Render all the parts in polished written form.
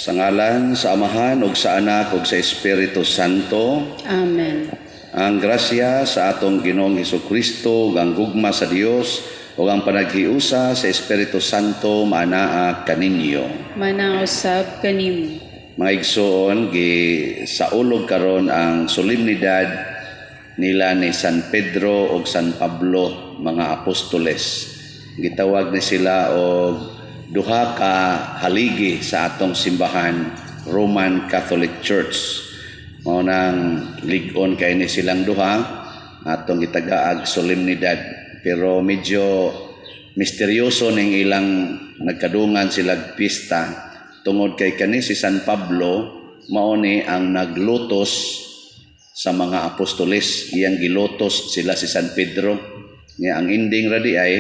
Sa ngalan sa Amahan ug sa Anak ug sa Espiritu Santo. Amen. Ang grasya sa atong Ginoong Hesukristo, ang gugma sa Dios ug ang panaghiusa sa Espiritu Santo maanaa kaninyo. Manausab kanimo. Mga igsoon, saulog karon ang solemnidad nila ni San Pedro ug San Pablo, mga apostoles. Gitawag ni sila og duha ka haligi sa atong simbahan, Roman Catholic Church. Mao nang lig-on kay ni silang duha atong gitagaag solemnidad, pero medyo misteryoso ning ilang nagkadungan silang pista tungod kay kani si San Pablo mao ni ang naglutos sa mga apostoles. Iyang gilutos sila si San Pedro. Nga ang ending radi ay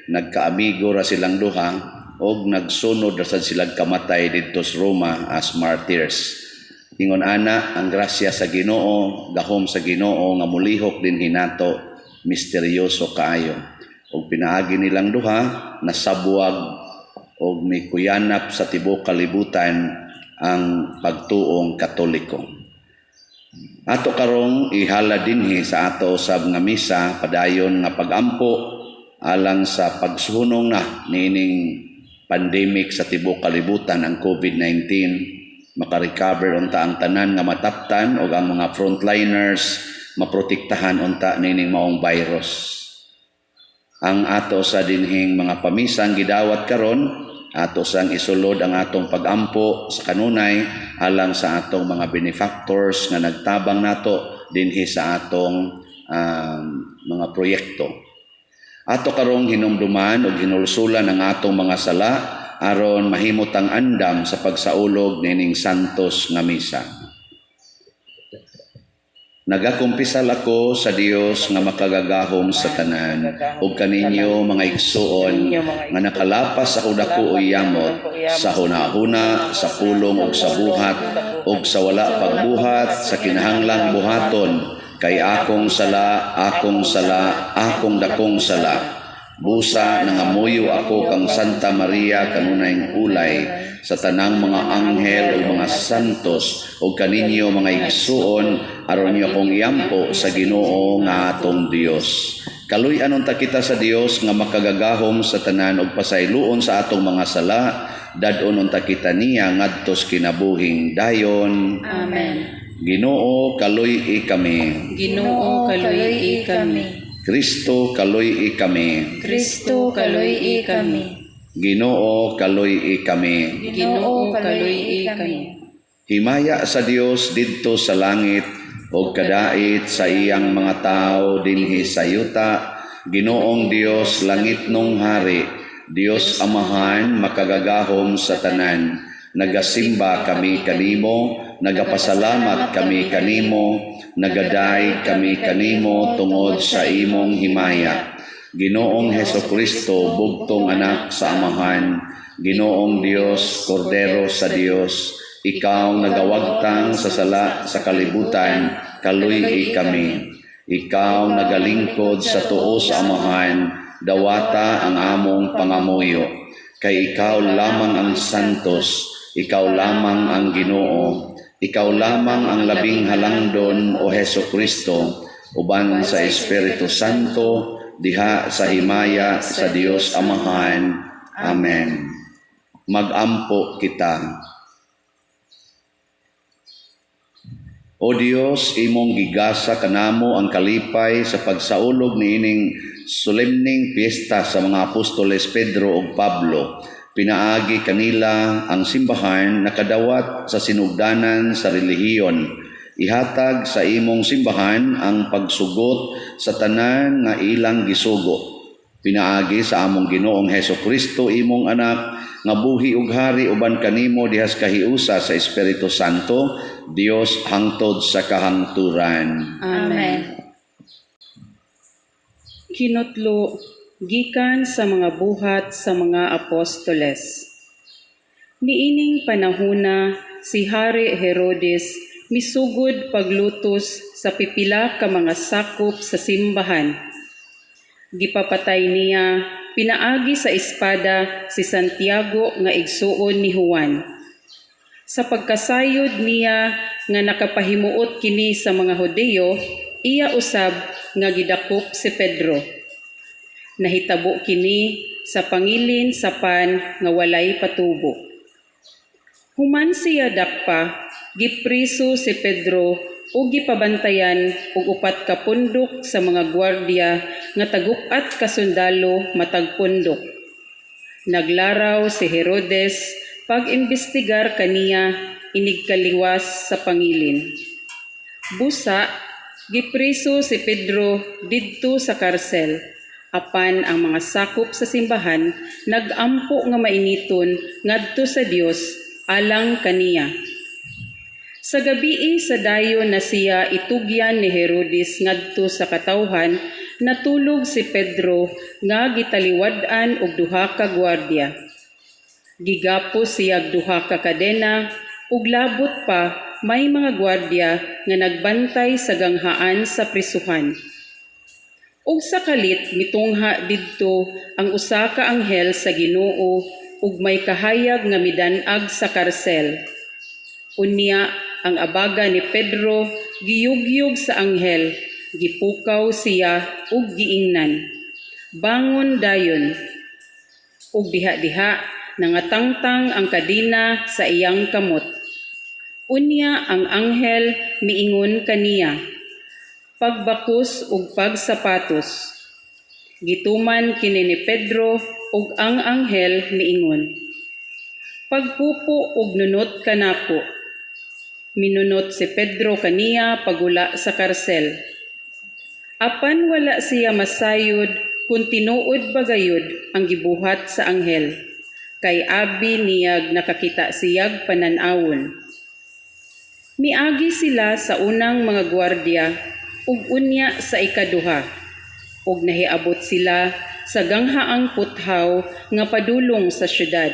nagkaamigo ra silang duha og nagsunod ra sad silang kamatay didto sa Roma as martyrs. Ingon ana ang grasya sa Ginoo, gahom sa Ginoo nga mulihok din hinato, misteryoso kaayo. Og pinaagi nilang duha nasabwag og may kuyanap sa tibuok kalibutan ang pagtuong Katoliko. Ato karong ihala dinhi sa ato usab nga misa padayon nga pagampo alang sa pagsuhunong na niining pandemic sa tibuok kalibutan, ang COVID-19. Makarecover unta ang tanan nga mataptan o ang mga frontliners maprotektahan unta nining maong virus. Ang ato sa dinhing mga pamisang gidawat karon, ato sang isulod ang atong pagampo sa kanunay alang sa atong mga benefactors nga nagtabang nato dinhi sa atong mga proyekto. Ato karong hinumduman o ginulsulan ang atong mga sala aron mahimot ang andam sa pagsaulog nining santos nga misa. Nagakumpisal ako sa Dios nga makagagahom sa tanan ug kaninyo mga igsuon nga nakalapas ako dako o yamot sa hunahuna, sa pulong ug sa buhat ug sa wala pagbuhat sa kinahanglang buhaton. Kay akong sala, akong dakong sala. Busa nangamuyo ako kang Santa Maria kanunayng ulay sa tanang mga anghel o mga santos o kaninyo mga igsuon aron niyo akong iyampo sa Ginoo nga atong Dios. Kaluy-anon ta kita sa Dios nga makagagahom sa tanan og pasayloon sa atong mga sala, dadon unta kita niya ngadtos kinabuhing dayon. Amen. Ginoo kaluy-i kami. Ginoo kaluy-i kami. Kristo kaluy-i kami. Kristo kaluy-i kami. Ginoo kaluy-i kami. Ginoo kaluy-i kami. Himaya sa Dios didto sa langit ug kadait sa iyang mga tawo dinhi sa yuta. Ginoong Dios langit nung hari, Dios Amahan makagagahom sa tanan. Nagasimba kami kanimo, nagapasalamat kami kanimo, nagaday kami kanimo tungod sa imong himaya. Ginoong Hesukristo, bugtong anak sa Amahan, Ginoong Dios, Kordero sa Dios, ikaw nagawagtang sa sala sa kalibutan, kaluy-i kami. Ikaw nagalingkod sa tuo sa Amahan, dawata ang among pangamuyo. Kay ikaw lamang ang santos, ikaw lamang ang Ginoo, ikaw lamang ang labing halangdon o Hesukristo, uban sa Espiritu Santo, diha sa himaya sa Dios Amahan. Amen. Magampo kita. O Dios, imong gigasa kanamo ang kalipay sa pagsaulog niining solemning piyesta sa mga apostoles Pedro ug Pablo. Pinaagi kanila ang simbahan nakadawat sa sinugdanan sa relihiyon. Ihatag sa imong simbahan ang pagsugot sa tanan nga ilang gisugo. Pinaagi sa among Ginoong Hesukristo imong anak nga buhi ug hari uban kanimo dihas kahiusa sa Espiritu Santo, Dios hangtod sa kahangturan. Amen. Kinutlo gikan sa mga buhat sa mga apostoles. Niining panahuna si Hari Herodes misugod paglutos sa pipila ka mga sakop sa simbahan. Gipapatay niya pinaagi sa espada si Santiago nga igsuon ni Juan. Sa pagkasayod niya nga nakapahimuot kini sa mga Hudiyo, iya usab nga gidakop si Pedro. Nahitabo kini sa pangilin sa pan nga walay patubo. Human siya dakpa, gipriso si Pedro o gipabantayan og 4 ka pundok sa mga gwardiya nga tagupat ka sundalo matag pundok. Naglaraw si Herodes pag-imbestigar kaniya inig kaliwas sa pangilin. Busa, gipriso si Pedro didto sa karsel, apan ang mga sakop sa simbahan nagampo nga mainiton ngadto sa Dios alang kaniya. Sa gabii sa dayon na siya itugyan ni Herodes ngadto sa katawhan, natulog si Pedro nga gitaliwad-an og 2 ka gwardiya. Gigapos siyag 2 ka kadena ug labot pa may mga gwardiya nga nagbantay sa ganghaan sa prisuhan. Ug sa kalit mitungha didto ang 1 ka anghel sa Ginoo ug may kahayag nga midan-ag sa karsel. Unya ang abaga ni Pedro giyugyug sa anghel, gipukaw siya ug giingnan. Bangon dayon. Ug diha-diha nangatangtang ang kadina sa iyang kamot. Unya ang anghel miingon kaniya, pagbakos ug pagsapatos. Gituman kini ni Pedro ug ang anghel miingon, pagpupo ug nunot kanako. Minunot si Pedro kaniya pagula sa karsel. Apan wala siya masayod kung tinuod bagayod ang gibuhat sa anghel. Kay abi niyag nakakita siyag pananawon. Miagi sila sa unang mga gwardiya ug unya sa ikaduha, ug nahiabot sila sa ganghaang puthaw nga padulong sa syudad.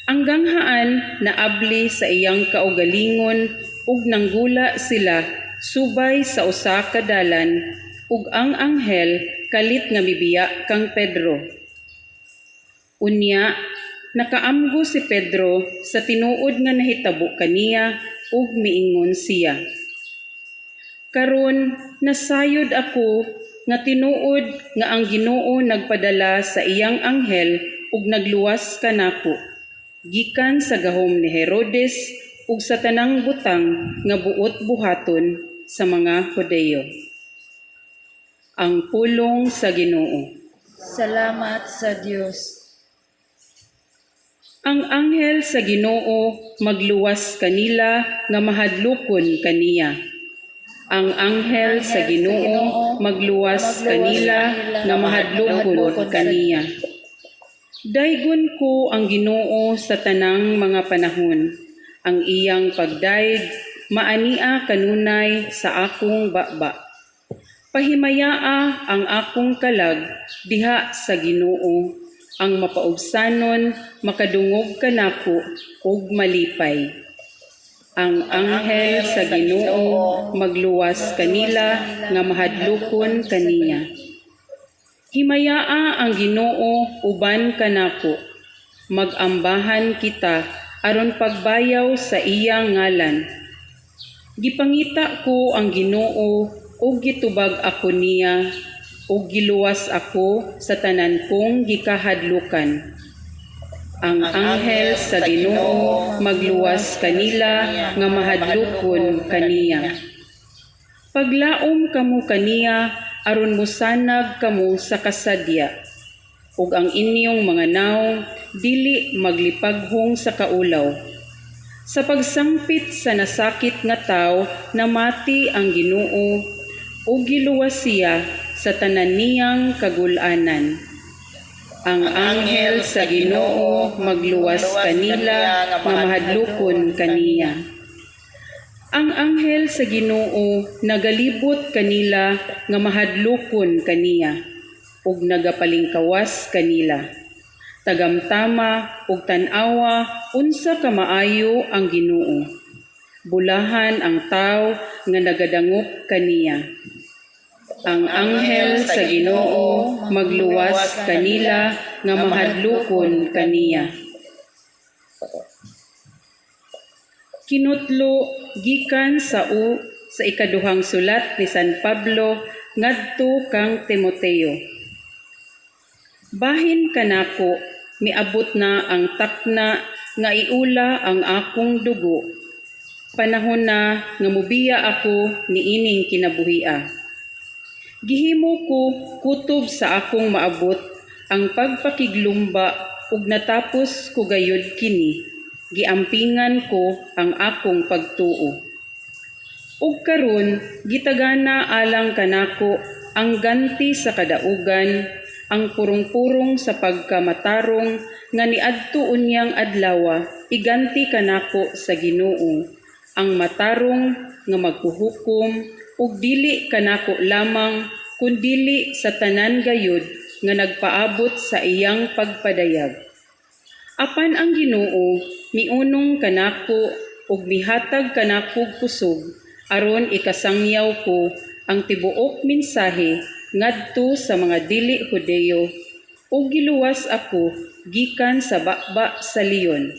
Ang ganghaan naabli sa iyang kaugalingon ug nanggula sila subay sa 1 ka dalan ug ang anghel kalit nga mibiya kang Pedro. Unya, nakaamgo si Pedro sa tinuod nga nahitabo kaniya ug miingon siya. Karon nasayod ako nga tinuod nga ang Ginoo nagpadala sa iyang anghel ug nagluwas kanako gikan sa gahom ni Herodes ug sa tanang butang nga buot buhaton sa mga Hudiyo. Ang pulong sa Ginoo. Salamat sa Diyos. Ang anghel sa Ginoo magluwas kanila nga mahadlokon kaniya. Ang anghel sa Ginoo magluwas kanila nga mahadlokon kaniya. Daygon ko ang Ginoo sa tanang mga panahon. Ang iyang pagdaig maania kanunay sa akong baba. Pahimayaa ang akong kalag diha sa Ginoo. Ang mapaubsanon makadungog kanako ug malipay. Ang anghel sa Ginoo magluwas kanila nga mahadlokon kaniya. Himayaa ang Ginoo uban kanako. Magambahan kita aron pagbayaw sa iyang ngalan. Gipangita ko ang Ginoo ug gitubag ako niya ug giluwas ako sa tanan kong gikahadlukan. Ang anghel sa Ginoo magluwas kanila nga mahadlokon kaniya. Paglaom kamo kaniya aron mosanag kamo sa kasadya, ug ang inyong mga naong dili maglipaghong sa kaulaw. Sa pagsangpit sa nasakit nga tawo namati ang Ginoo ug giluwas siya sa tanan niyang kagul-anan. Ang anghel sa Ginoo magluwas kanila nga mahadlokon kaniya. Ang anghel sa Ginoo nagalibot kanila nga mahadlokon kaniya ug nagapalingkawas kanila. Tagamtama ug tan-awa unsa ka maayo ang Ginoo. Bulahan ang tawo nga nagadangop kaniya. Ang anghel sa Ginoo magluwas kanila nga mahadlokon kaniya. Kinutlo gikan sa ikaduhang sulat ni San Pablo ngadto kang Timoteo. Bahin kanako, miabot na ang takna nga iula ang akong dugo. Panahon na nga mubiya ako niining kinabuhia. Gihimo ko kutob sa akong maabot ang pagpakiglumba ug natapos ko gayud kini. Giampingan ko ang akong pagtuo. Ug karon gitagana alang kanako ang ganti sa kadaugan, ang purong-purong sa pagkamatarong nga niadto unyang adlaw, iganti kanako sa Ginoo, ang matarong nga maghuhukom ug dili kanako lamang kundili sa tanan gayud nga nagpaabot sa iyang pagpadayag. Apan ang Ginoo miunong kanako ug mihatag kanako kusog aron ikasangyaw ko ang tibuok mensahe ngadto sa mga dili Hudeyo ug giluwas ako gikan sa bakba sa leon.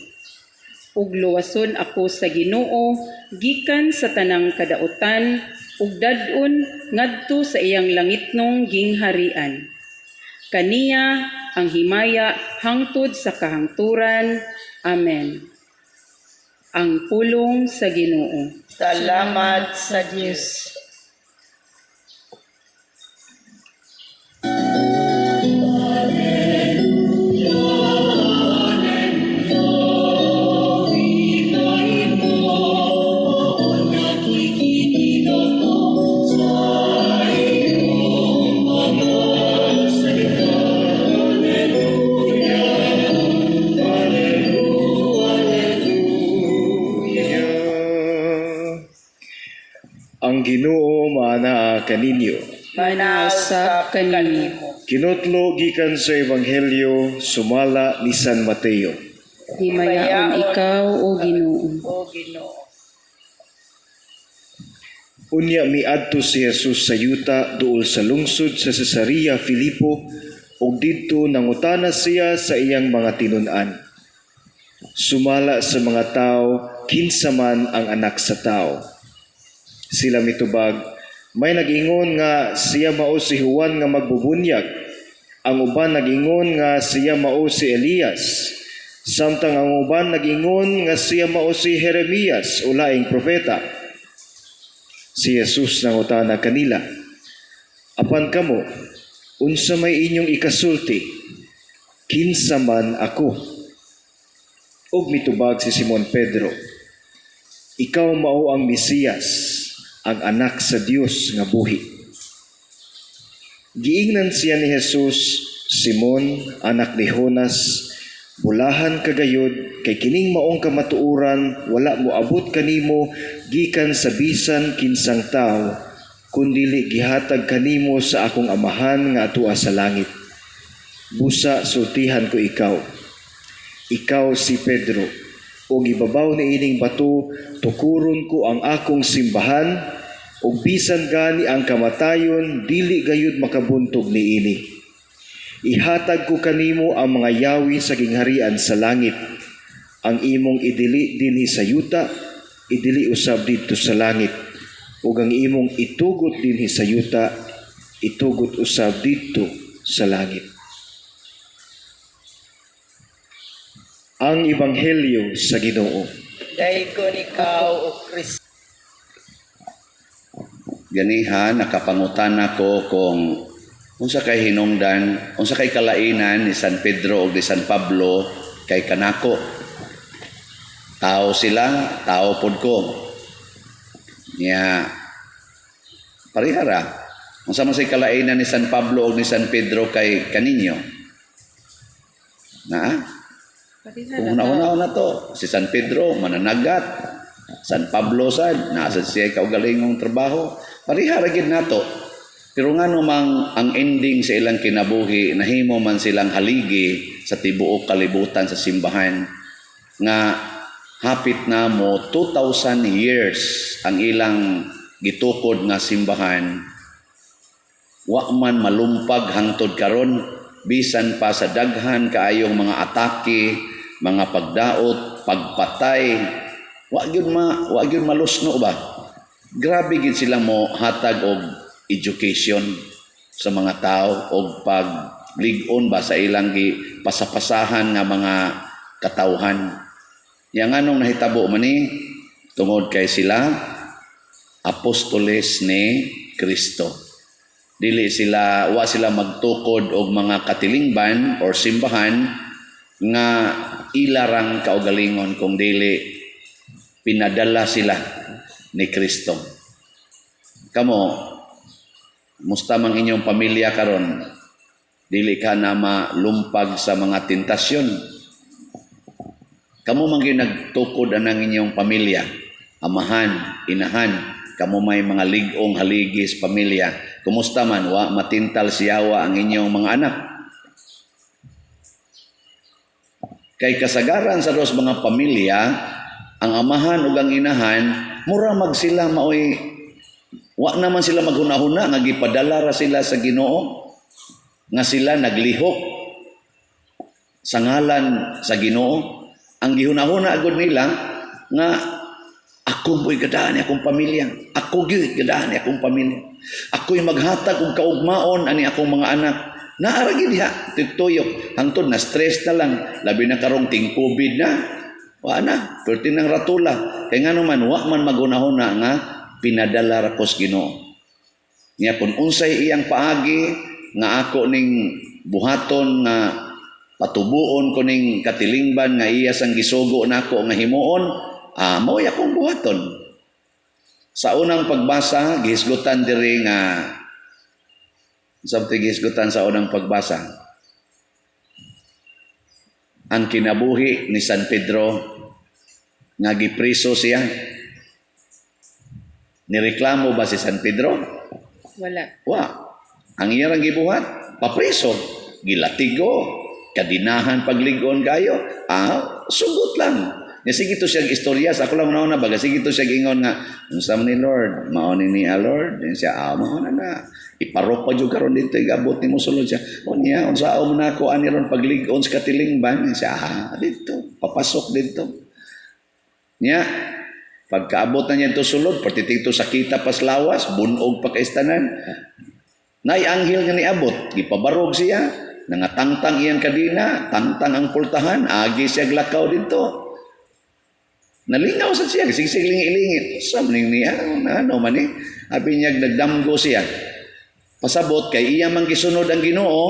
Ug luwason ako sa Ginoo gikan sa tanang kadautan ug dad-on ngadto sa iyang langitnong gingharian. Kaniya ang himaya hangtod sa kahangturan. Amen. Ang pulong sa Ginoo. Salamat sa Diyos. Ang Ginoo maanaa kaninyo. Manausap kanimo. Kinutlo gikan sa Ebanghelyo sumala ni San Mateo. Himayaon ikaw o Ginoo. O Ginoo. Unya miadto si Jesus sa yuta duol sa lungsod sa Cesarea Filipo ug didto nangutana siya sa iyang mga tinun-an. Sumala sa mga tao kinsa man ang anak sa tao. Sila mitubag, may nag-ingon nga siya mao si Juan nga magbubunyag. Ang uban nag-ingon nga siya mao si Elias. Samtang ang uban nag-ingon nga siya mao si Jeremias o laing propeta. Si Jesus nangutana kanila, apan kamo, unsa may inyong ikasulti, kinsa man ako? Ug mitubag si Simon Pedro, ikaw mao ang Mesiyas, ang anak sa Dios nga buhi. Giingnan siya ni Jesus, Simon, anak ni Jonas, bulahan kagayod, kay kining maong kamatuuran, wala mo abot kanimo, gikan sa bisan kinsang tao, kundili gihatag kanimo sa akong amahan nga atua sa langit. Busa sultihan ko ikaw. Ikaw si Pedro, o gibabaw ni ining bato, tukuron ko ang akong simbahan, o bisan gani ang kamatayon, dili gayud makabuntog ni ini. Ihatag ko kanimo ang mga yawi sa gingharian sa langit. Ang imong idili dinhi sa yuta, idili usab didto sa langit. Ug ang imong itugot dinhi sa yuta, itugot usab didto sa langit. Ang Ebanghelyo sa Ginoo. Dayon ikaw o Kristo. Ganiha, nakapangutan ako kung unsa kay hinungdan, unsa kay kalainan ni San Pedro o ni San Pablo kay kanako. Tao sila, tao pod ko. Niya, parihara. Unsa man say kalainan ni San Pablo o ni San Pedro kay kaninyo? Na? Kung una-una na to, si San Pedro, mananagat. San Pablo sad, nasa siya kaugalingong trabaho. Parihara gid nato. Pero nga namang ang ending sa ilang kinabuhi, nahimo man silang haligi sa tibuok kalibutan sa simbahan nga hapit na mo 2,000 years ang ilang gitukod nga simbahan. Wa man malumpag hangtod karon bisan pa sa daghan kaayong mga atake, mga pagdaot, pagpatay, Wa gyud malusno ba? Grabe gid sila mo hatag og education sa mga tao og pag-lig-on ba sa ilang pasapasahan nga mga katawhan. Yang anong nahitabo man ni tungod kay sila apostoles ni Kristo. Wa sila magtukod og mga katilingban or simbahan nga ilarang kaugalingon kung dili pinadala sila ni Kristo. Kamo, musta mang inyong pamilya karon? Dili ka na malumpag sa mga tentasyon. Kamo man gyud nagtukod anang inyong pamilya, amahan, inahan, kamo may mga lig-ong haligis pamilya. Kumusta man wa matintal siyawa ang inyong mga anak? Kay kasagaran sa dos mga pamilya, ang amahan ug ang inahan mura mag sila maoy wa naman sila maghunahuna nga gipadala ra sila sa Ginoo nga sila naglihok sa ngalan sa Ginoo. Ang gihunahuna gud nila nga ako mo'y gadaan ni akong pamilya. Ako gyud gadaan ni akong pamilya. Ako'y maghatag og kaugmaon ani akong mga anak. Naara gid diha tituyok hangtod na stress na lang labi na karong ting COVID na. Wa na, perti ng ratula. Kaya nga naman, wa man magunahuna nga pinadala ra kos Ginoo. Nya kun unsay iyang paagi nga ako ning buhaton nga patubuon ko ning katilingban nga iya sang gisugo nako nga himuon, mao'y akong buhaton. Sa unang pagbasa, gihisgutan diri nga something gihisgutan sa unang pagbasa. Ang kinabuhi ni San Pedro nga gipriso siya. Nireklamo ba si San Pedro? Wala. Wa. Ang iyang gibuhat, papriso, gilatigo, kadinahan paglig-on kayo. Sugot lang. Nga sige to siya istorya, sa ako lang una baga, sige to siya gingon nga, unsa man ni Lord, maoni ni Lord, din siya, maona na. Iparok pa jud karon dito, igabot ni mo sulod siya. Unya, unsa mo na ako ani ron paglig-on sa katilingban, din siya, dito, papasok dito. Nya, pagkaabot na niya ito sulod, partitik to sakita pas lawas, bunog pa kaistanan. Nay anghel nga niabot, gipabarog siya, nangatangtang iyang kadina, tangtang ang pultahan, agi siya glakaw dito. Nalingaw sa siya, sigsig lingi-lingi. Samling niya, ano man eh. Abi niya, nagdamgo siya. Pasabot, kay iya man gisunod ang Ginoo,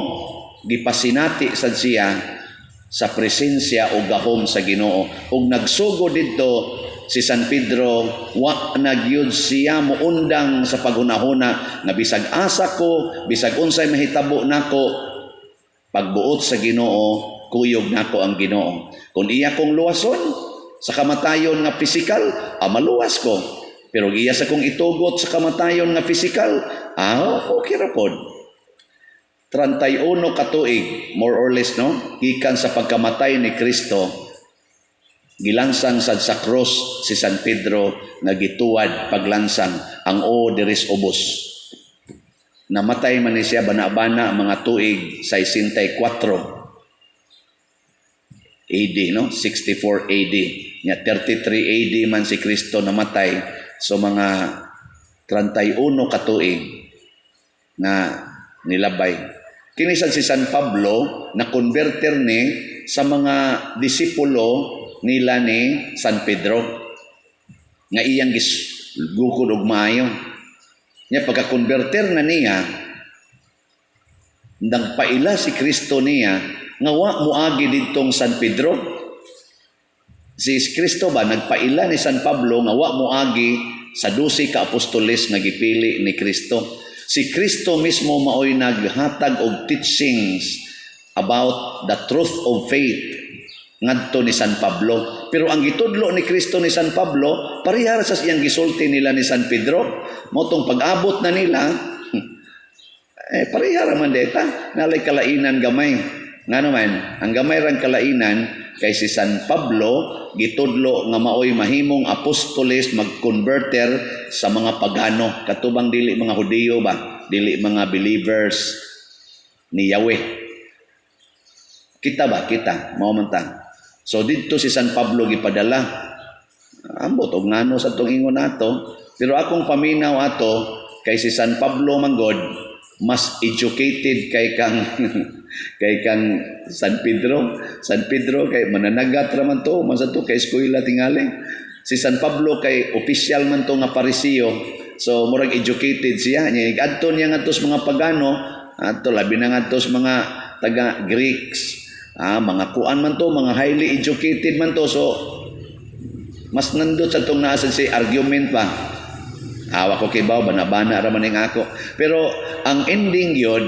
gipasinati sad siya sa presensya o gahom sa Ginoo. Ug nagsugo dito si San Pedro, wa nagyud siya muundang sa paghunahuna nga bisag asa ko, bisag unsay mahitabo nako, pagbuot sa Ginoo, kuyog nako ang Ginoo. Kung iya kong luwason sa kamatayon nga pisikal, maluwas ko. Pero iya sa kong itugot sa kamatayon nga pisikal, okay ra pod. 31 katuig, more or less, no? Gikan sa pagkamatay ni Kristo, gilansang sad sa cross si San Pedro nga gituwad paglansang ang diris ubos. Namatay man ni siya bana-bana mga tuig 64 AD, no? 64 AD. Nya 33 AD man si Kristo namatay. So mga 31 katuig na nilabay. Kinisan si San Pablo na converter ni sa mga disipulo nila ni San Pedro nga iyang gukod og maayo. Nya pagka-converter na niya, nagpaila si Kristo niya nga wa moagi didtong San Pedro. Si Kristo ba nagpaila ni San Pablo nga wa moagi sa 12 ka apostoles nga gipili ni Kristo. Si Kristo mismo maoy naghatag og teachings about the truth of faith ngadto ni San Pablo. Pero ang gitudlo ni Kristo ni San Pablo parehas sa iyang gisulti nila ni San Pedro. Motong pag-abot na nila pareha ra man deta, nalay kalainan gamay. Nga naman, ang gamay rang kalainan kay si San Pablo gitudlo nga maoy mahimong apostoles mag-converter sa mga pagano, katubang dili mga Hudiyo ba, dili mga believers ni Yahweh. Kita ba? Kita. Mao man ta. So dito si San Pablo gipadala Ambot og ngano sa tong ingon nato, pero akong paminaw ato kay si San Pablo manggod mas educated kay kang kay kang San Pedro. San Pedro kay mananagat ra man to, man sa to kay eskwela tingali. Si San Pablo kay official man to nga parisiyo. So murag educated siya. Nya adto niya ngadto sa mga pagano, adto labi na ngadto sa mga taga Greeks. Mga kuan man to, mga highly educated man to. So mas nandot sa tong nasa si argument pa. Awa ko kay baw bana-bana ra man ning ako. Pero ang ending yun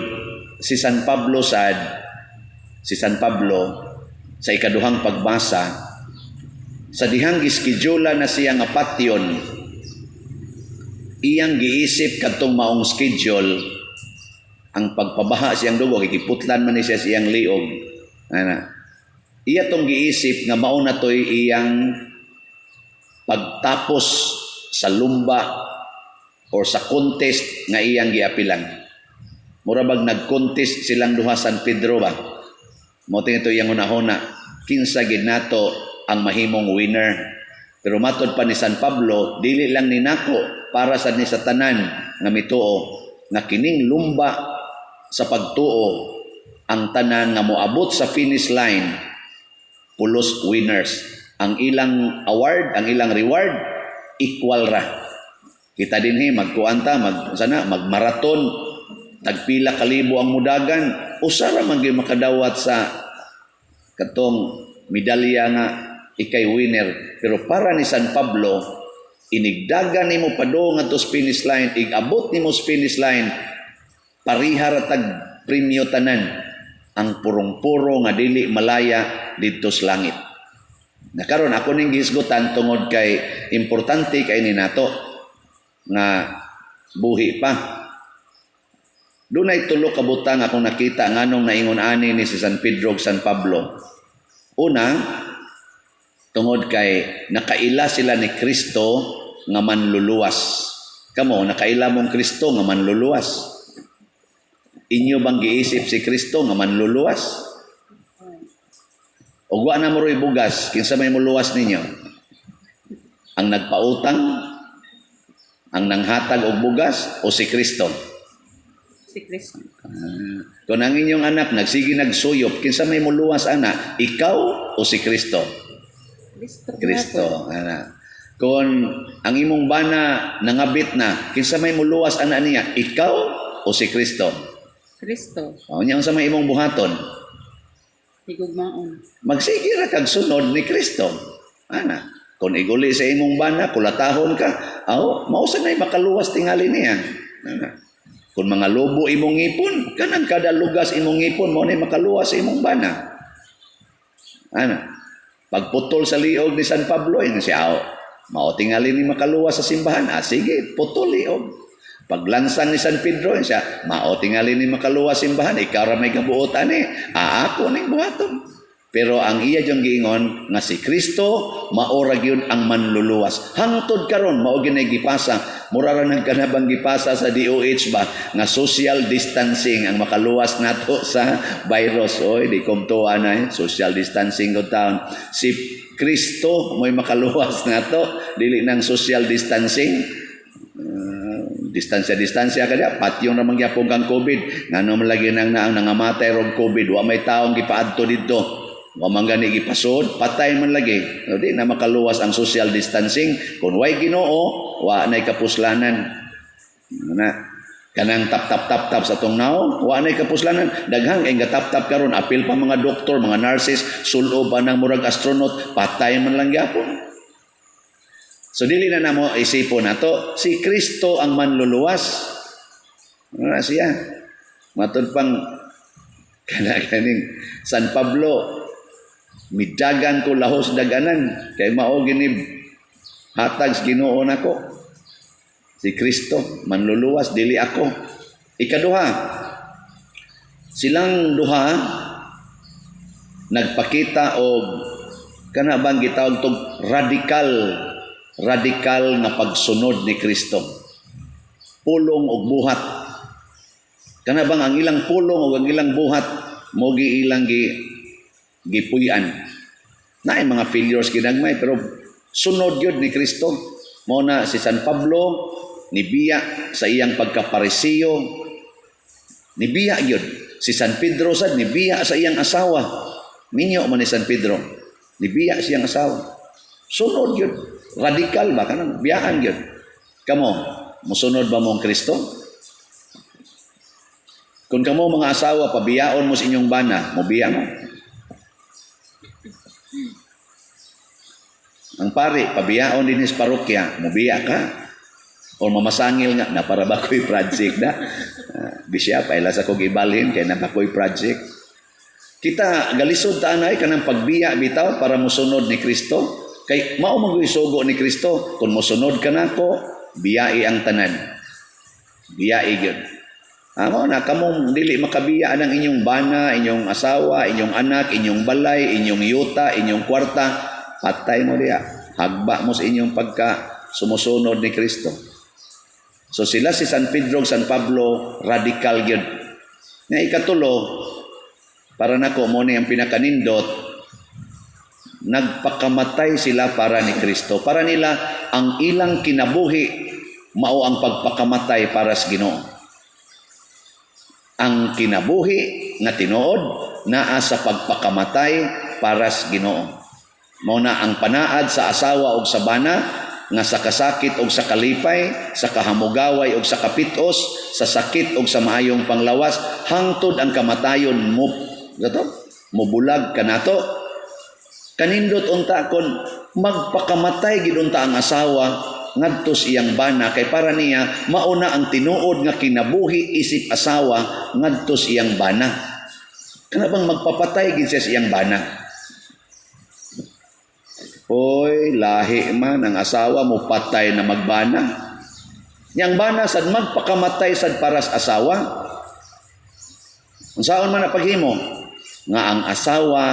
si San Pablo sa ikaduhang pagbasa sa dihang giskidula na siya nga patyon, iyang giisip kadtong maong schedule ang pagpabaha siyang dugo, gigiputlan man ni siya siyang liog. Iya tong giisip nga mao na toy iyang pagtapos sa lumba or sa contest nga iyang giapilan. Mura bag nag-contest silang duha San Pedro ba? Mo ito iyang una-una, kinsa gid nato ang mahimong winner. Pero matod pa ni San Pablo, dili lang ni nako para sa ni sa tanan nga mituo nga kining lumba sa pagtuo ang tanan nga moabot sa finish line pulos winners. Ang ilang award, ang ilang reward equal ra. Kita dinhi magkuanta, magmaraton, tagpila kalibo ang mudagan, usara man gyud makadawat sa katong medalya nga ikay winner. Pero para ni San Pablo, inigdagan nimo padung ngadto sa finish line, igabot nimo sa finish line, parihar tag premyo tanan ang purong-puro nga dili malaya didto sa langit. Nakaron ako ning gisgutan tungod kay importante kay ni nato nga buhi pa. Dunay tulo ka butang akong nakita nganong naingon ani ni si San Pedro ug San Pablo. Una, tungod kay nakaila sila ni Kristo nga manluluwas. Kamo nakaila mong Kristo nga manluluwas. Inyo bang giisip si Kristo nga manluluwas? O wa na mo ro'y bugas, kinsa may muluwas ninyo? Ang nagpautang, ang nanghatag og bugas, o si Kristo? Si Kristo. Kung ang inyong anak nagsige nagsuyop, kinsa may muluwas ana? Ikaw o si Kristo? Kristo. Kung ang imong bana nangabit na, kinsa may muluwas ana niya? Ikaw o si Kristo? Kristo. O niya sa may imong buhaton? Higugmaon. Magsige ra kag sunod ni Kristo. Kung iguli sa imong bana, kulatahon ka, mao sa may makaluwas tingali niya. Kung mga lobo imong ngipon, kanang kada lugas imong ngipon, mao na makaluwas sa imong bana. Pagputol sa liog ni San Pablo, siya, mao tingali ni makaluwas sa simbahan. Sige, putol liog. Paglansang ni San Pedro, siya, mao tingali ni makaluwas simbahan, ikaw ra may kabuotan ako ning buhaton. Pero ang iya diyang giingon nga si Kristo maora gyud ang manluluwas. Hangtod karon mao ginay gipasa, mura ra nagkanabang gipasa sa DOH ba nga social distancing ang makaluwas nato sa virus. Oy, di kumtuwa na social distancing gud taon. Si Kristo mo'y makaluwas nato, dili nang social distancing. Distansya kada patyon ra mangyapon kang COVID. Ngano man lagi nang nangamatay rog COVID, wa may taong gipaadto didto. Wa man gani gipasod, patay man lagi. Di na makaluwas ang social distancing. Kung way Ginoo, wa nay kapuslanan. Kanang tap sa tong naong, wa nay kapuslanan. Daghang kay gatap-tap karon, apil pa mga doktor, mga nurses, sulo ba nang murag astronaut, patay man lang gyapon. So dili na namo isipon nato si Kristo ang manluluwas. Siya. Matud pang kaning San Pablo, midagan ko lahos daganan kay mao gini hatag sa Ginoo nako. Si Kristo manluluwas, dili ako. Ikaduha, silang duha nagpakita og kana bang gitawag tog radikal na pagsunod ni Kristo. Pulong og buhat. Kana bang ang ilang pulong o ang ilang buhat mo ilang gipuy-an. Naay mga failures ginagmay pero Sunod yun ni Kristo. Muna si San Pablo, nibiya sa iyang pagkaparisiyo, nibiya yun. Si San Pedro sad, nibiya sa iyang asawa. Minyo man ni San Pedro, nibiya sa iyang asawa. Sunod yun. Radikal ba? Kanang biyaan yun. Kamo, musunod ba mong Kristo? Kung kamo mga asawa, pabiyaon mo sa inyong bana, mubiya mo. Ang pari, pabiyaon din sa parokya, mubiya ka. O mamasangil nga, na para ba ko'y project na? Bisya, paila sa kong ibalhin, kaya na ba ko'y project. Kita, galisod taanay ka ng pagbiya bitaw para musunod ni Kristo. Kay mao mag-isugo ni Kristo, kung musunod ka na ko, biyai ang tanan. Biyai gyud. Amo na kamong dili makabiya ng inyong bana, inyong asawa, inyong anak, inyong balay, inyong yuta, inyong kwarta, patay mo diya. Hagba mo sa inyong pagka sumusunod ni Kristo. So sila si San Pedro, San Pablo, radical gyud. Nga ikatulo, para nako mo ni ang pinakanindot, nagpakamatay sila para ni Kristo. Para nila ang ilang kinabuhi mao ang pagpakamatay para sa Ginoo. Ang kinabuhi nga tinuod naa sa pagpakamatay para sa Ginoo. Mao na ang panaad sa asawa ug sa bana nga sa kasakit ug sa kalipay, sa kahamugaway ug sa kapitos, sa sakit ug sa maayong panglawas, hangtod ang kamatayon mo. Gato? Mubulag kanato. Kanindot unta kon magpakamatay gid unta ang asawa ngadto sa iyang bana kay para niya mauna ang tinuod nga kinabuhi isip asawa ngadto sa iyang bana. Kana bang magpapatay gid siya sa iyang bana? Hoy, lahi man ang asawa mo patay na magbana. Yang bana sad magpakamatay sad para sa asawa. Unsaon man ang paghimo nga ang asawa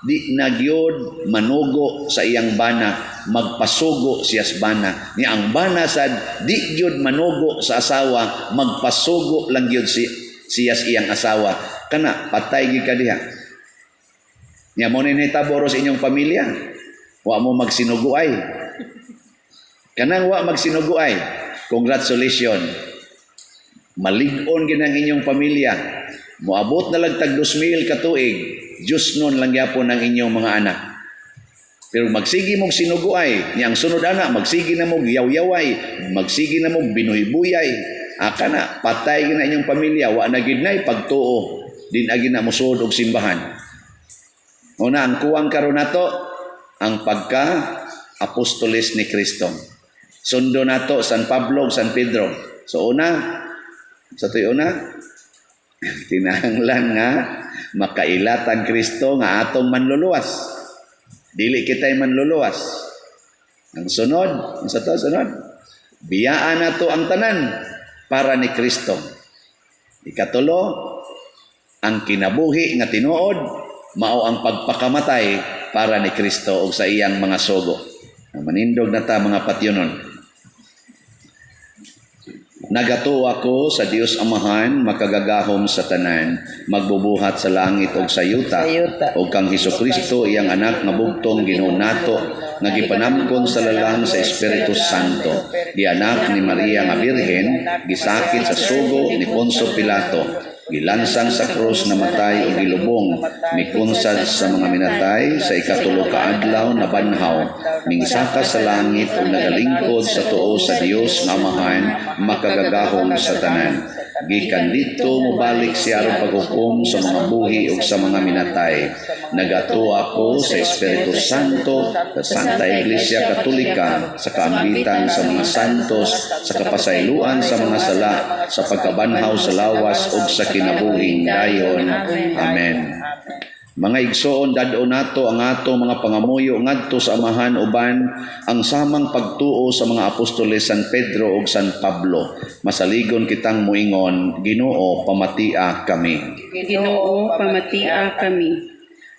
di na gyud manugo sa iyang bana, magpasugo siya sa bana. Ni ang bana sad di gyud manugo sa asawa, magpasugo lang gyud siya sa iyang asawa. Kana patay gyud ka diha. Nya mo ni taboro sa inyong pamilya. Wa mo magsinuguay. Kanang wa magsinuguay. Congratulations. Malig-on gid ang inyong pamilya. Moabot na lang tag 2,000 ka tuig. Diyos nun lang yapon ang inyong mga anak. Pero magsigi mong sinuguay, niyang sunod anak, magsigi na mong yaw-yaway, magsigi na mong binuy-buyay, aka na, patay na inyong pamilya, wa na gidnay pagtuo, din agi na musod og simbahan. Una, ang kuwang karon nato, ang pagka-apostoles ni Kristo. Sundo nato, San Pablo, San Pedro. So una, sa to'y una, tinahanglan nga, makailatan Kristo nga atong manluluwas. Dili kita'y manluluwas. Ang sunod, ang sa to, sunod, biyaan na to ang tanan para ni Kristo. Ikatulo, ang kinabuhi nga tinuod, mao ang pagpakamatay para ni Kristo o sa iyang mga sugo. Manindog na ta mga patyonon. Nagatuwa ko sa Dios Amahan, makagagahom sa tanan, magbubuhat sa langit o sa yuta, o kang Hesukristo, iyang anak nga bugtong Ginoo nato, nga gipanamkon sa lalang sa Espiritu Santo, di anak ni Maria nga Birhen, gisakit sa sugo ni Poncio Pilato, gilansang sa krus na matay o gilubong, mikunsad sa mga minatay, sa ikatulo ka adlaw na banhaw, mingsaka sa langit o nagalingkod sa tuo sa Dios nga Amahan, makagagahom sa tanan. Gikan dito mobalik siya aron paghukom sa mga buhi o sa mga minatay. Nagatuwa ko sa Espiritu Santo, sa Santa Iglesia Katolika, sa kaambitan sa mga santos, sa kapasayloan sa mga sala, sa pagkabanhaw sa lawas o sa kinabuhing dayon. Amen. Mga igsoon, dadao nato ang atong mga pangamuyo ngadto sa Amahan uban ang samang pagtuo sa mga apostoles San Pedro ug San Pablo. Masaligon kitang muingon, Ginoo, pamatia kami. Ginoo, pamatia kami.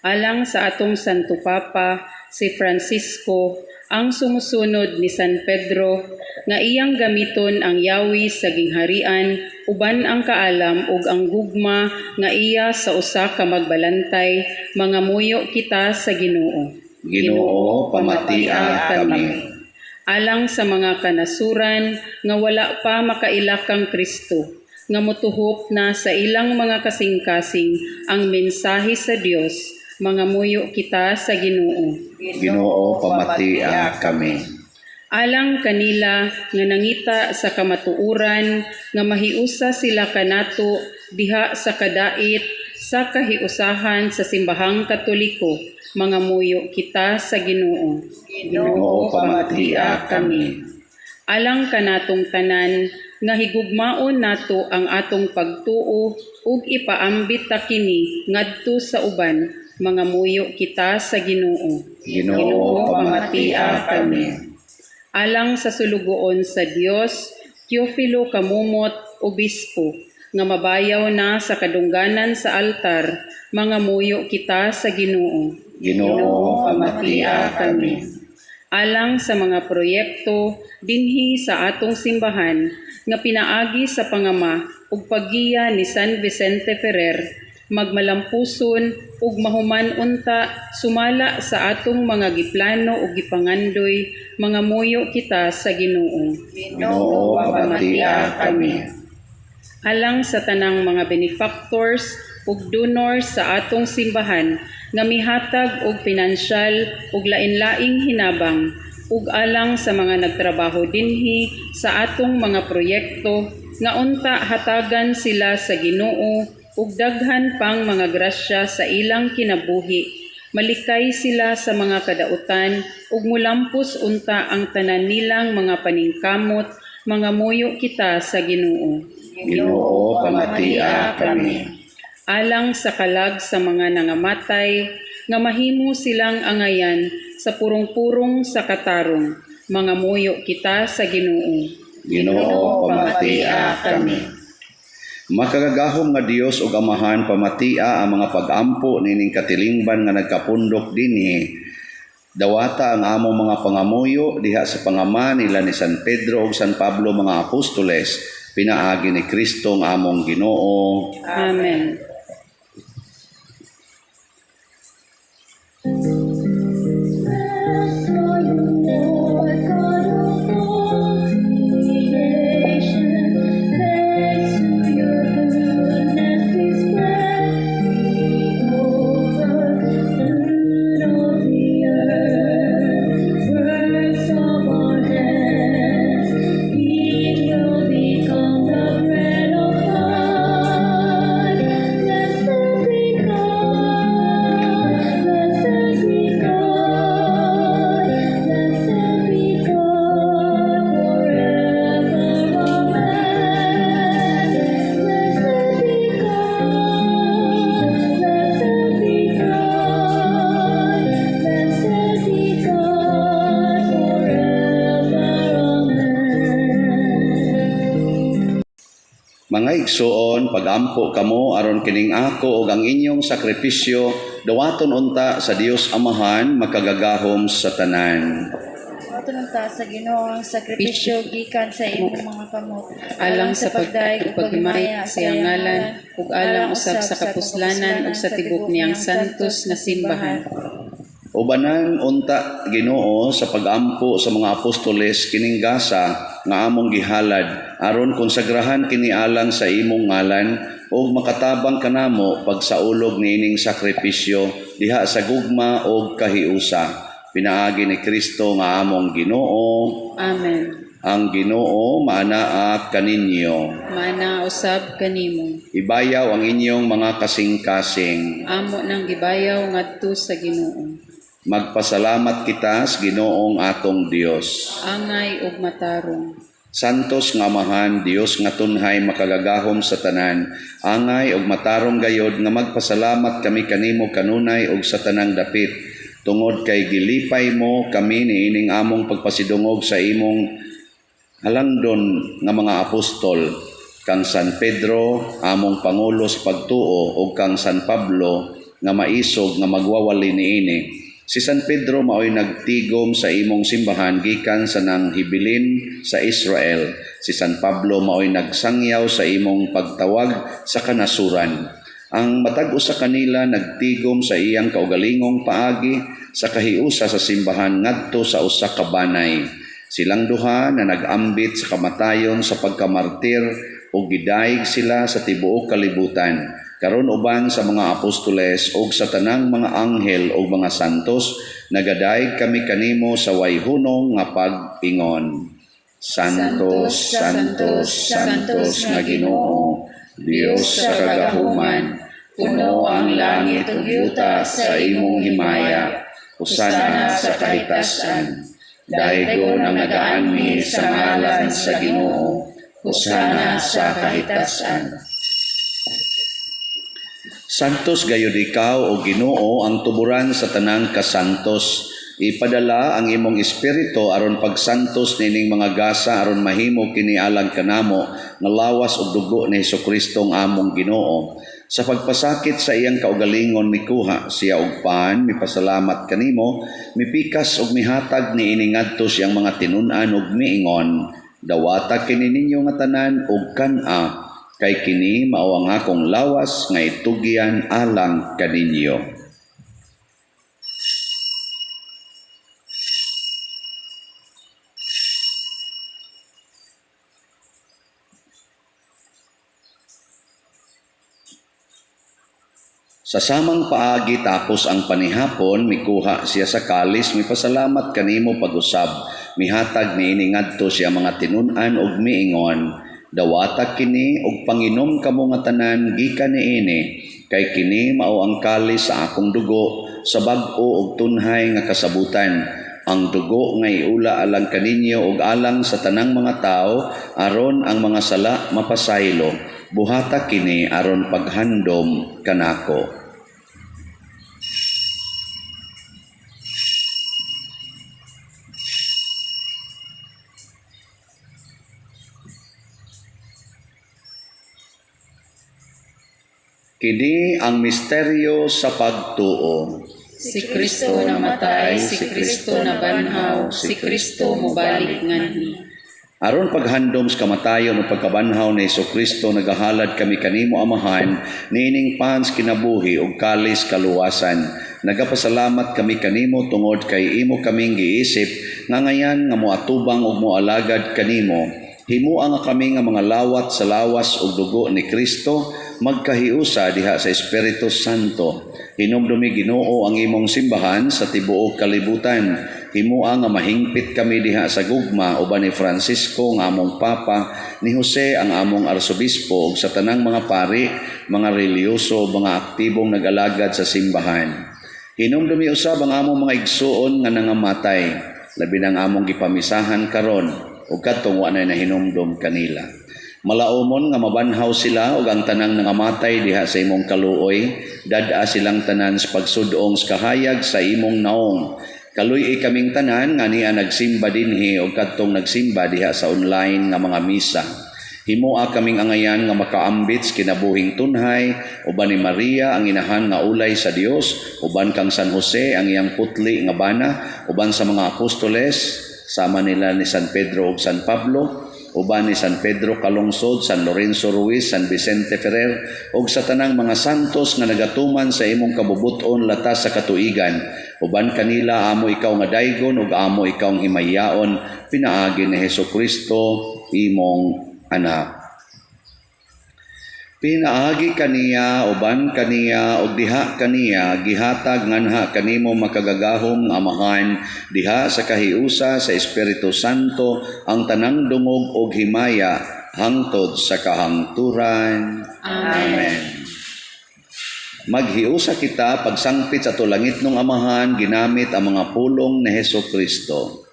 Alang sa atong Santo Papa, si Francisco, ang sumusunod ni San Pedro, nga iyang gamiton ang yawi sa gingharian, uban ang kaalam ug ang gugma nga iya sa usa ka magbalantay, mga muyo kita sa Ginoo. Ginoo, pamatia kami. Alang sa mga kanasuran nga wala pa makaila kang Kristo, nga motuhop na sa ilang mga kasing-kasing ang mensahe sa Dios, mga muyo kita sa Ginoo. Ginoo, pamatia kami. Alang kanila nga nangita sa kamatuuran nga mahiusa sila kanato diha sa kadait sa kahiusahan sa simbahang Katoliko, mga muyo kita sa Ginoo. Ginoo, pamatia kami. Alang kanatong tanan nga higugmaon nato ang atong pagtuo ug ipaambit ta kini ngadto sa uban, mga muyo kita sa Ginoo. Ginoo, pamatia kami. Alang sa sulugoon sa Dios, Teofilo Kamumot, Obispo, nga mabayaw na sa kadungganan sa altar, mga muyo kita sa Ginoo. Ginoo, pamatia kami. Alang sa mga proyekto dinhi sa atong simbahan nga pinaagi sa pangama ug paggiya ni San Vicente Ferrer, magmalampuson ug mahuman unta sumala sa atong mga giplano ug gipangandoy, mga muyo kita sa Ginoo. Ginoo, pamatia kami. Alang sa tanang mga benefactors ug donors sa atong simbahan nga mihatag og pinansyal ug lain-laing hinabang, ug alang sa mga nagtrabaho dinhi sa atong mga proyekto nga unta hatagan sila sa Ginoo ug daghan pang mga grasya sa ilang kinabuhi, malikay sila sa mga kadautan ug mulampos unta ang tanan nilang mga paningkamot, mga muyo kita sa Ginoo. Ginoo, pamatia kami. Alang sa kalag sa mga nangamatay, nga mahimo silang angayan sa purong-purong sa katarong, mga muyo kita sa Ginoo. Ginoo, pamatia kami. Makagagahom nga Dios ug Amahan, pamatia ang mga pag-ampo nining katilingban nga nagkapundok dinhi. Dawata ang among mga pangamuyo diha sa pangama nila ni San Pedro ug San Pablo, mga apostoles, pinaagi ni Kristo nga among Ginoo. Amen. Mga igsoon, pagampo kamo aron kining ako ug ang inyong sakripisyo dawaton unta sa Dios Amahan, makagagahom sa tanan. Dawaton unta sa Ginoo ang sakripisyo gikan sa imong mga kamot. Alang sa pagdaig ug paghimaya sa iyang ngalan, ug alang usab sa kapuslanan ug sa tibok niyang santos nga simbahan. Ubanan unta Ginoo sa pagampo sa mga apostoles kining gasa nga among gihalad aron konsagrahan kini alang sa imong ngalan ug makatabang kanamo pagsaulog niining sakripisyo diha sa gugma ug kahiusa. Pinaagi ni Kristo nga among Ginoo. Amen. Ang Ginoo maanaa kaninyo. Mana usab kanimo. Ibayaw ang inyong mga kasing-kasing. Amo nang gibayaw ngadto sa Ginoo. Magpasalamat kita sa Ginoong atong Dios. Angay ug matarong. Santos nga Amahan, Dios nga tunhay makagagahom sa tanan, angay ug matarong gayod nga magpasalamat kami kanimo kanunay ug sa tanang dapit. Tungod kay gilipay mo kami niining among pagpasidungog sa imong halangdon nga mga apostol, kang San Pedro, among pangulo sa pagtuo, ug kang San Pablo nga maisog nga magwawali niini. Si San Pedro maoy nagtigom sa imong simbahan gikan sa nanghibilin sa Israel. Si San Pablo maoy nagsangyaw sa imong pagtawag sa kanasuran. Ang matag usa kanila nagtigom sa iyang kaugalingong paagi sa kahiusa sa simbahan ngadto sa usa ka banay. Silang duha na nag-ambit sa kamatayon sa pagkamartir ug gidayeg sila sa tibuok kalibutan. Karon uban sa mga apostoles ug sa tanang mga anghel ug mga santos, nagadayeg kami kanimo sa wayhunong nga pag-ingon. Santos, Santos, Santos nga Ginoo, Dios sa kagahuman, puno ang langit ug yuta sa imong himaya. Hosana sa kahitasan. Daygon ang nagaanmi sa ngalan sa Ginoo. Hosana sa kahitasan. Santos gayud ikaw o Ginoo ang tuburan sa tanang kasantos. Ipadala ang imong espiritu aron pagsantos nining mga gasa aron mahimo kini alang kanamo nga lawas ug dugo ni Hesukristo ang among Ginoo. Sa pagpasakit sa iyang kaugalingon mikuha siya og paan, mipasalamat kanimo, mipikas ug mihatag niini ngadto siyang mga tinun-an ug miingon, dawata kini ninyo nga tanan ug kan-a, kay kini mao ang akong lawas nga itugyan alang kaninyo. Sa samang paagi tapos ang panihapon, mikuha siya sa kalis, mipasalamat kanimo pag-usab, mihatag niini ngadto siya mga tinun-an ug miingon, dawata kini ug panginom kamo nga tanan gikan niini, kay kini mao ang kalis sa akong dugo sa bag-o ug tunhay nga kasabutan. Ang dugo nga iula alang kaninyo ug alang sa tanang mga tao aron ang mga sala mapasaylo. Buhata kini aron paghandom kanako. Kini ang misteryo sa pagtuo. Si Kristo namatay, si Kristo nabanhaw, si Kristo mobalik nganhi. Aron paghandom sa kamatayon o pagkabanhaw ni Hesukristo, nagahalad kami kanimo amahan, niining pans kinabuhi ug kalis kaluwasan. Nagapasalamat kami kanimo tungod kay imo kaming giisip nga ngayan nga moatubang ug moalagad kanimo. Himuan nga kami nga mga lawat sa lawas ug dugo ni Kristo, magkahiusa diha sa Espiritu Santo. Hinumdumi Ginoo ang imong simbahan sa tibuok kalibutan. Himuan nga mahingpit kami diha sa gugma uban ni Francisco nga among papa, ni Jose ang among arsobispo ug sa tanang mga pari, mga reliyoso, mga aktibong nag-alagad sa simbahan. Hinumdumi usab ang among mga igsuon nga nangamatay, labi ng among gipamisahan karon ug kadtong wa na hinumdom kanila. Malaumon nga mabanhaw sila ug ang tanang nangamatay diha sa imong kaluoy, dad-a silang tanan sa pagsudong sa kahayag sa imong naong. Kaluy kaming tanan nga niya nagsimba dinhi ug kadtong nagsimba diha sa online nga mga misa. Himoa kaming angayan nga makaambit sa kinabuhing tunhay, uban ni Maria ang inahan nga ulay sa Dios, uban kang San Jose ang iyang putli nga bana, uban sa mga apostoles, sama nila ni San Pedro ug San Pablo, uban ni San Pedro Calungsod, San Lorenzo Ruiz, San Vicente Ferrer, ug sa tanang mga santos nga nagatuman sa imong kabubuton latas sa katuigan. Uban kanila amo ikaw nga daygon ug amo ikaw nga himayaon, pinaagi ni Hesukristo imong anak. Pinaagi kaniya, uban kaniya, ug diha kaniya, gihatag nganha kanimo makagagahom nga amahan, diha sa kahiusa sa Espiritu Santo, ang tanang dungog ug himaya, hangtod sa kahangturan. Amen. Maghiusa kita pagsangpit sa tulangit ng amahan, ginamit ang mga pulong ni Hesukristo.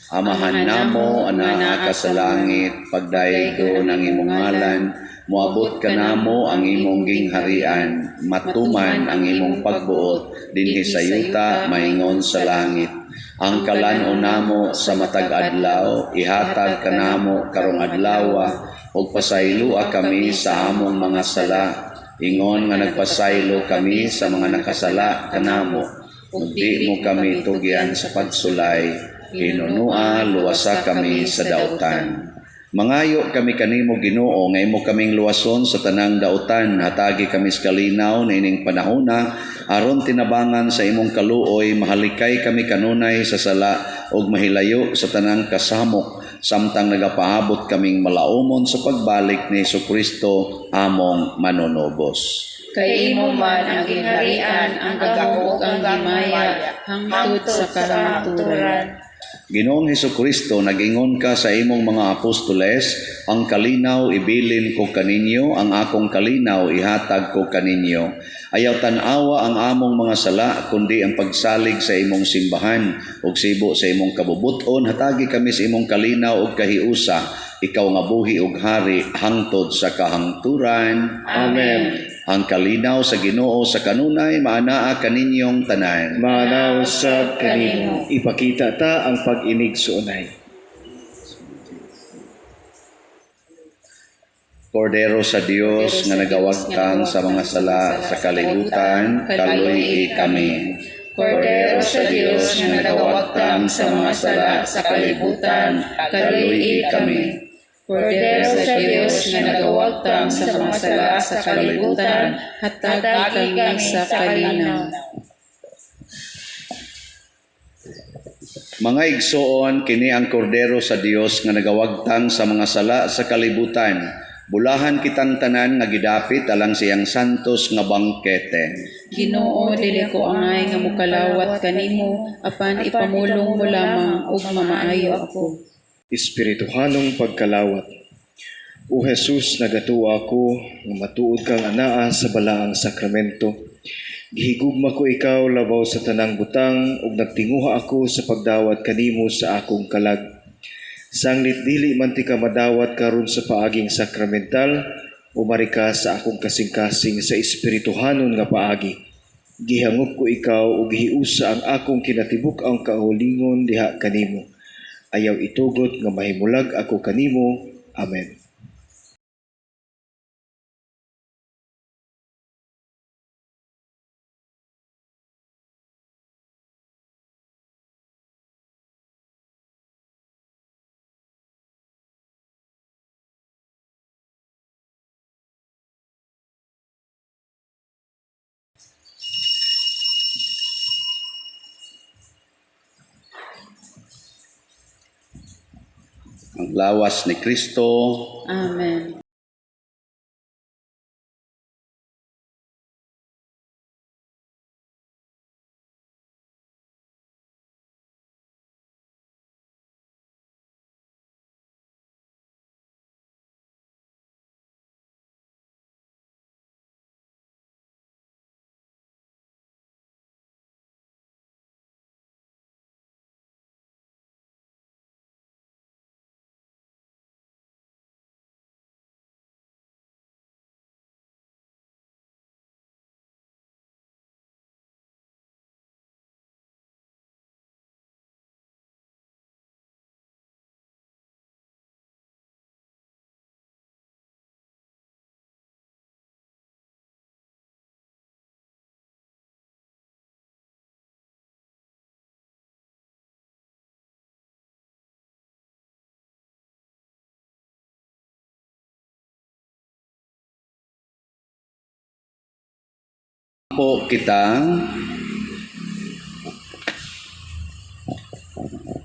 Amahan namo, anaa ka sa langit, pagdayego ng imong ngalan, moabot ka namo ang imong gingharian, matuman ang imong pagbuot, dinhi sa yuta, maingon sa langit. Ang kalan-o namo sa matag adlaw, ihatag ka namo karong adlaw, ug pasaylua kami sa among mga sala, ingon nga nagpasaylo kami sa mga nakasala kanamo, ug di mo kami tugyan sa pagsulay, hinunua luwasa kami sa dautan. Mangayo kami kanimo Ginoo nga imo kaming luwason sa tanang dautan, hatagi kami sa kalinaw na ining panahona aron tinabangan sa imong kaluoy, mahalikay kami kanunay sa sala ug mahilayo sa tanang kasamok samtang nagapaabot kaming malaumon sa pagbalik ni Jesucristo among manunobos. Kay imo man ang ginharian, ang gahom ug ang himaya hangtod sa kahangturan. Ginoong Hesukristo, nag-ingon ka sa imong mga apostoles, ang kalinaw ibilin ko kaninyo, ang akong kalinaw ihatag ko kaninyo. Ayaw tanawa ang among mga sala, kundi ang pagsalig sa imong simbahan, ug sibo sa imong kabubuton, hatagi kami sa imong kalinaw ug kahiusa, ikaw nga buhi ug hari, hangtod sa kahangturan. Amen. Ang kalinaw sa Ginoo sa kanunay, maanaa kaninyong tanan. Manaw sa kanimo, ipakita ta ang pag-inig sa unay. Kordero sa Dios nga nagawagtang sa mga sala sa kalibutan, kaluy kami. Kordero sa Dios nga nagawagtang sa mga sala sa kalibutan, kaluy kami. Kordero sa Dios nga nagawagtang sa mga sala sa kalibutan, hatagi kami sa kalinaw. Mga igsoon, kini ang kordero sa Dios nga nagawagtang sa mga sala sa kalibutan. Bulahan kitang tanan nga gidapit alang siyang santos nga bangkete. Ginoo, dili ko angay nga mukalawat kanimo, apan ipamulong mo lamang ug mamaayo ako. Espirituhanong pagkalawat. O Jesus, nagatuwa ako nga matuod kang anaa sa balaang sakramento. Gihigugma ko ikaw labaw sa tanang butang ug nagtinguha ako sa pagdawat kanimo sa akong kalag. Sanglit dili man ti ka madawat karon sa paaging sakramental, umari ka sa akong kasing-kasing sa espirituhanon nga paagi. Gihangop ko ikaw ug gihiusa ang akong kinatibuk ang kaulingon diha kanimo. Ayaw itugot nga mahimulag ako kanimo. Amen. Ang lawas ni Kristo, Amen. po kitang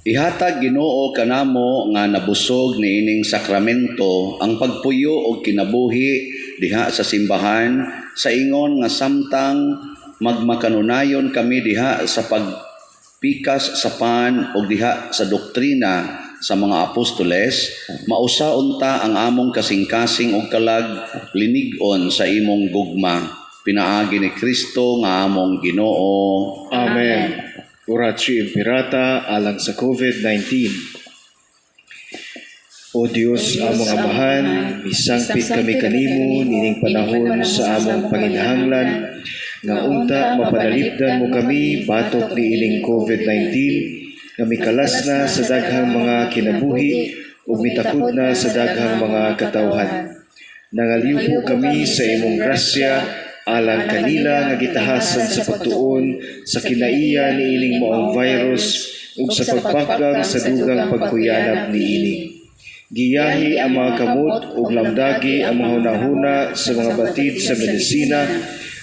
ihatag Ginoo kanamo nga nabusog niining sakramento ang pagpuyo og kinabuhi diha sa simbahan sa ingon nga samtang magmakanunayon kami diha sa pagpikas sa pan og diha sa doktrina sa mga apostoles, mausaon ta ang among kasing-kasing og kalag linig-on sa imong gugma. Pinaagi ni Kristo nga among Ginoo. Amen. Oratio Imperata alang sa COVID-19. O Dios, among amahan, misangpit kami kanimo nining panahon sa among panginahanglan, nga unta mapanalipdan mo kami batok ni ining COVID-19, nga mikalas na sa daghang mga kinabuhi ug mitakod na sa daghang mga katawhan. Nangaliw po kami sa imong grasya alang kanila nga gitahasan sa pagtuon sa kinaiya ni ining maong virus ug sa pagpakgang sa dugang pagkuyanap ni ini. Giyahi ang mga kamot ug lamdagi ang mga hunahuna sa mga batid sa medisina,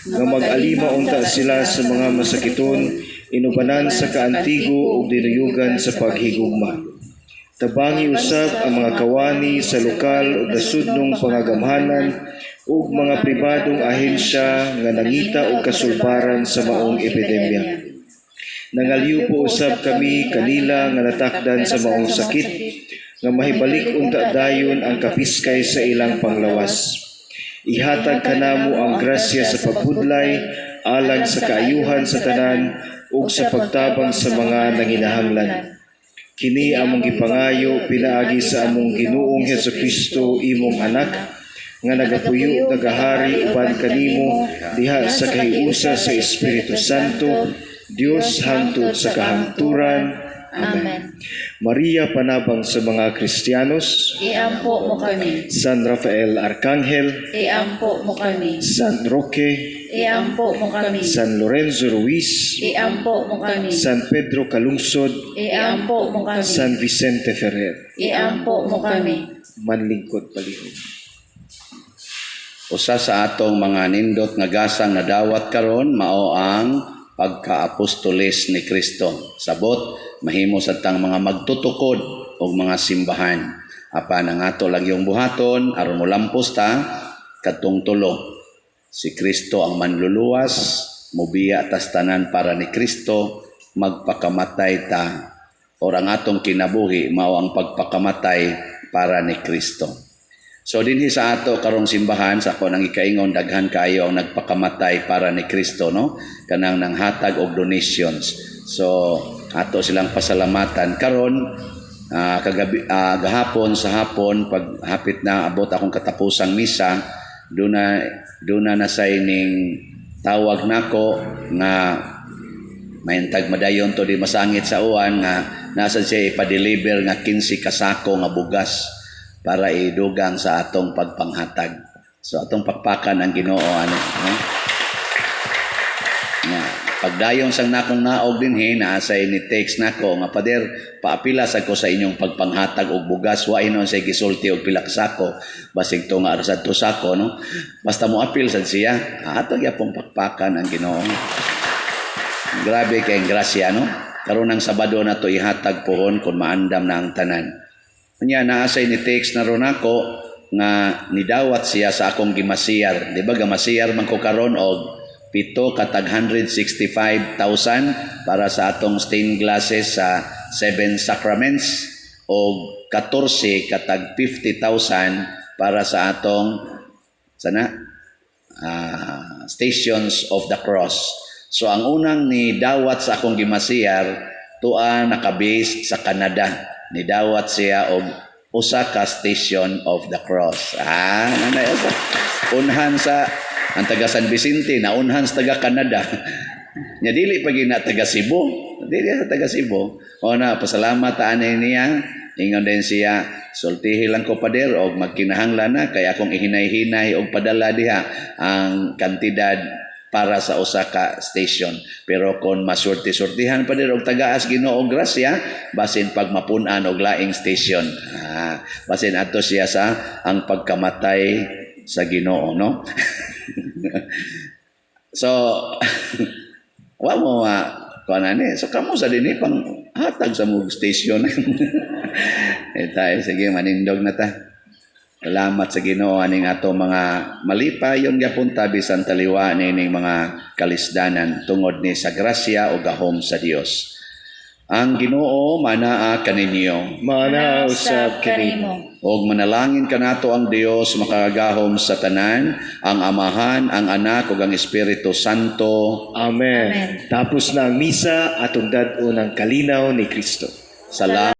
nga mag-alima unta sila sa mga masakiton, inubanan sa kaantigo ug dinuyugan sa paghigugma. Tabangi usab ang mga kawani sa lokal ug nasudnong pangagamhanan ug mga pribadong ahensya nga nangita og kasulbaran sa maong epidemya. Nangaliw po usab kami kanila nga natakdan sa maong sakit, nga mahibalik unta dayon ang kapiskay sa ilang panglawas. Ihatag kanamo ang grasya sa pagbudlay, alang sa kaayuhan sa tanan, ug sa pagtabang sa mga nanginahanglan. Kini among gipangayo pinaagi sa among Ginoong Hesukristo imong anak, nga nagapuyo nagahari uban kanimo diha sa kahiusa sa Espiritu Santo, Dios hangtod sa kahangturan. Amen. Maria panabang sa mga Kristiyanos, Iampo mo kami. San Rafael Arcangel, Iampo mo kami. San Roque, Iampo mo kami. San Lorenzo Ruiz, Iampo mo kami. San Pedro Calungsod, Iampo mo kami. San Vicente Ferrer. Iampo mo kami. Manlingkod palihog. Usa sa atong mga nindot nga gasang nadawat karon mao ang pagka-apostoles ni Kristo. Sabot, mahimo sa tang mga magtutukod o mga simbahan. Apan ang ato lang yung buhaton, aron mo lampos ta, katong tulo. Si Kristo ang manluluwas, mubiya tas tanan para ni Kristo, magpakamatay ta. O ang atong kinabuhi, mao ang pagpakamatay para ni Kristo. So dinhi sa ato karong simbahan sa ako nang ikaingon daghan kayo ang nagpakamatay para ni Kristo, no? Kanang nanghatag og donations. So ato silang pasalamatan karon gahapon sa hapon pag hapit na abot akong katapusang misa, duna na sa ining tawag nako nga mayintag madayon to di masangit sa uwan nga nasa siya ipa-deliver nga 15 kasako nga bugas para idugang sa atong pagpanghatag. So atong pakpakan ang Ginoo ano. Pagdayon sang nakong naog dinhi naasay ni text nako nga pader paapila sa ko sa inyong pagpanghatag og bugas wa inon say gisulti og pila ka sako basig to nga arsa to sako no. Basta mo apil sad siya ato gyapon pakpakan ang Ginoo. Grabe kay grasya no. Karon ang Sabado na to ihatag pohon kun maandam na ang tanan. Unya naasay ni text na ron ako nga nidawat siya sa akong gimasiyar. Di ba gamasiyar man ko karon og 7 katag 165,000 para sa atong stained glasses sa 7 sacraments o 14 katag 50,000 para sa atong Stations of the Cross. So ang unang ni dawat sa akong gimasiyar tuwa nakabase sa Canada. Nidawat siya og usa ka Station of the Cross. Unhan sa ang taga San Vicente, naunhan sa taga Canada. Nya dili pa gina taga Cebu. Dili sa taga Cebu. O na pasalamat ani niya. Ingon din siya, sultihi lang ko pader og magkinahanglan na kay akong ihinay-hinay og padala diha ang kantidad para sa usa ka station. Pero kung masurti-surtihan pa din og tagaas Ginoo grasya, basin pag mapun-an og laing station. Basin ato siya sa ang pagkamatay sa Ginoo, no? So, wa mo kanani, so kamo sa dinhi pang hatag sa mug station. Tayo sige manindog na ta. Salamat sa Ginoo aning ato mga malipayon gyapon ta bisan taliwa nining mga kalisdanan tungod ni sa grasya o gahom sa Dios. Ang Ginoo manaa kaninyo. Manaa usab kanimo. Og manalangin kanato ang Dios makagahom sa tanan, ang Amahan, ang Anak ug ang Espiritu Santo. Amen. Amen. Tapos na ang misa atong dad-o ng kalinaw ni Kristo. Salamat